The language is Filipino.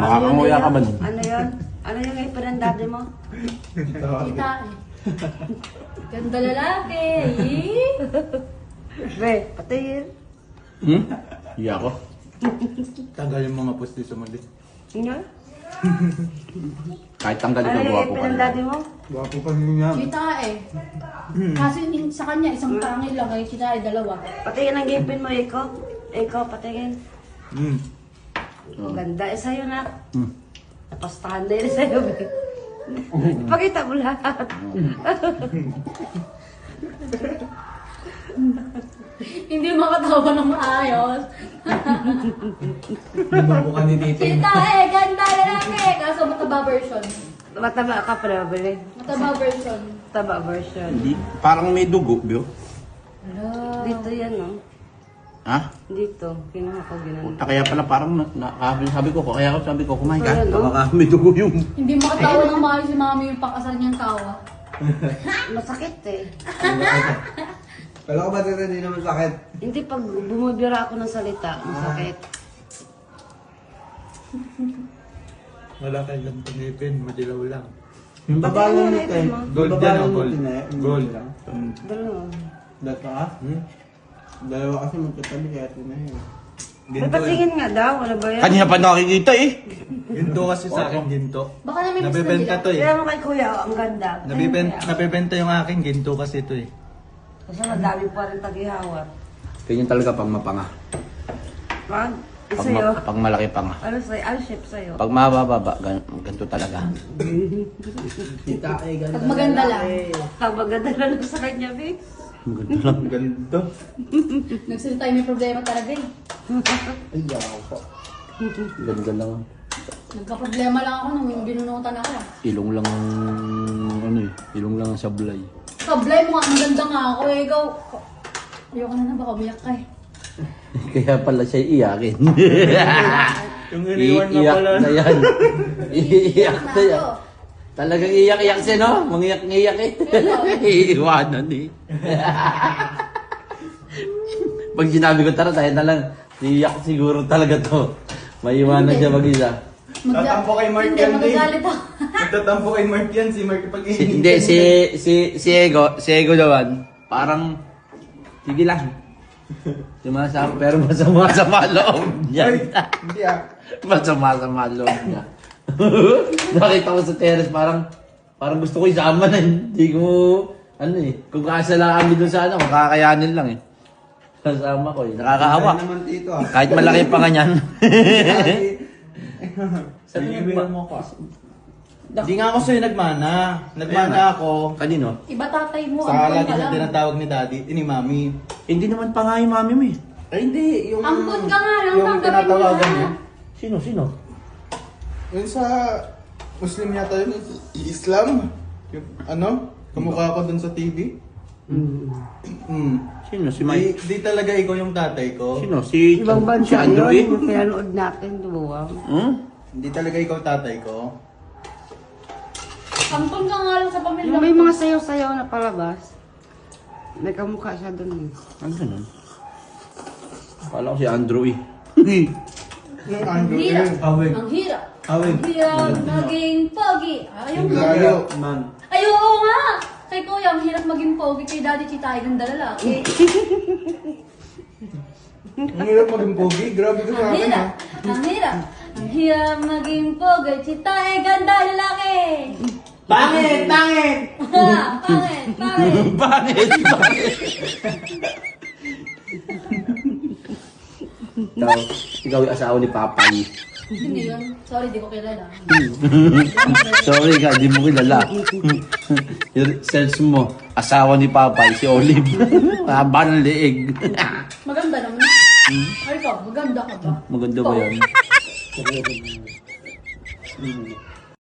Makakanguya ka ba nun? Ano yun? Ano yung ipon ng daddy mo? Kita eh. Ganda lalaki. Be, patingin. Iya ako. Tanggalin mo nga posti sa mali. Ano? Kahit tanggalin Ano ka, yung guwapo ipon ka ng na. daddy mo? Wapo pa niya. Kita eh. Kasi yung sa kanya, isang pangil lang. Kaya kita eh, dalawa. Patingin ang ipin mo, Iko. Iko, patingin. Oh. Ganda eh sa'yo na. Napastahan na yun sa'yo, be. Ipakita mo lahat. Hindi makatawa ng maayos. Bumbukan ni Titi. Kita eh, ganda lalaki. Kaso mataba version. Mataba ka pa bili. Mataba version. Taba version. Hindi, parang may dugo, Bio. Dito yan, no? Ha? Dito. Kinuha ko ginano. Kaya pala parang sabi ko, kumain ka. Ano? Baka may dugo yung... Hindi makatawa ng maayos si mami yung pakasal niyang tawa. Masakit eh. Kala ko ba dito hindi naman sakit? Hindi pag bumibira ako ng salita, masakit. Wala kang lang pinipin, madilaw lang. Yung babae nito eh. Gold yan o gold? Gold. Dalawa. Dalawa ka? Dalawa kasi magkatabi kaya ito na yun. May patingin nga daw, ano ba yan? Kanina pa nakikita eh. Ginto kasi sa akin, ginto. Baka na may gusto Nabibenta nila. to eh. Kaya mo kay kuya, oh, ang ganda. Nabibenta yung akin, ginto kasi to eh. Kasi madami pa rin tagihawat. Ganyan talaga pang mapanga. Pag, sa'yo, Pag malaki panga. ano sa'yo, ano shape sa'yo? Pag mababa, ganito talaga. Kita eh, ganda. Pag maganda lang. Pag maganda na lang sa kanya, be. Ganito. Nagsalita yung may problema talaga eh. Ay, yaw po. Ganda lang. Nagka-problema lang ako nung binunutan ako. Ilong lang, ano eh, ilong lang ang sablay. Sablay mo nga, maganda nga ako eh. Ikaw, ayoko na baka umiyak ka eh. Kaya pala siya iyakin. Yung iniwan na Iiyak pala. na yan. Iiyak na Na yan. ako. Talagang iyak-iyak siya, no? Mangiyak-ngiyak eh. Iiwanan eh. Pag sinabi ko, tara tayo na lang. Iiyak siguro talaga to. Maiwanan siya mag-isa. Tatampo kay Mark Hindi, yan, Dave. magagalit ako. Nagtatampo kay Mark yan, si Mark pag Hindi, si Ego naman, parang, sige lang. Sumasama, pero masama-sama loob niya. Hindi ah. Masama-sama loob niya. Nakita ko sa terrace, parang gusto ko isama na. Hindi ko, ano eh, kung kaasa lang kami doon sa ano, makakayanin lang eh. Kasama ko eh, nakakaawa. Kaya naman dito ah. Kahit malaki pa nga niyan. Sabi niya mo ko. Hindi nga ako sa'yo nagmana. Nagmana ako. Kanino? Iba tatay mo, Sa ampon lagi ka na lang. tinatawag ni daddy, ni mami. Hindi naman pa nga yung mami mo eh. Ay, hindi. Yung... Ampon ka nga lang, Yung tanggapin mo tinatawagan na. niya. Sino? Yung sa Muslim yata yun, Islam. Yung ano? Kamukha ko dun sa TV. Sino? Si Di, Mike? di talaga ikaw yung tatay ko. Sino? Si Ibang si bansa Andrew yun, eh? yung pinanood natin, duwang. Hmm? Hindi talaga ikaw tatay ko. Ampon ka nga lang sa pamilya. Yung may mga sayaw-sayaw na palabas, may kamukha siya dun eh. Ano ganun? Akala ko si Andrew eh. Yung Ang Andrew hirap. yun. Awig. Ang hirap. Awig. Ang hirap maging pogi. Ayaw mo. Layo. Man. Ay, oo nga! Kay kuya, ang hirap maging pogi. Kay daddy, chita, ay ganda lalaki. Ang hirap maging pogi. Grabe ka sa Ang akin hirap. ha. Ang hirap. Ang hirap maging pogi. Chita, ay ganda lalaki. Pangit! Pangit! Pangit, pangit. Bakit? Ikaw yung asawa ni Papay. Hindi yun. Sorry, di ko kilala. Sorry ka, di mo kilala. Search mo, asawa ni Papay, si Olive. Haba ng leeg. Maganda naman. Ay, ikaw, maganda ka ba? Maganda ba yan?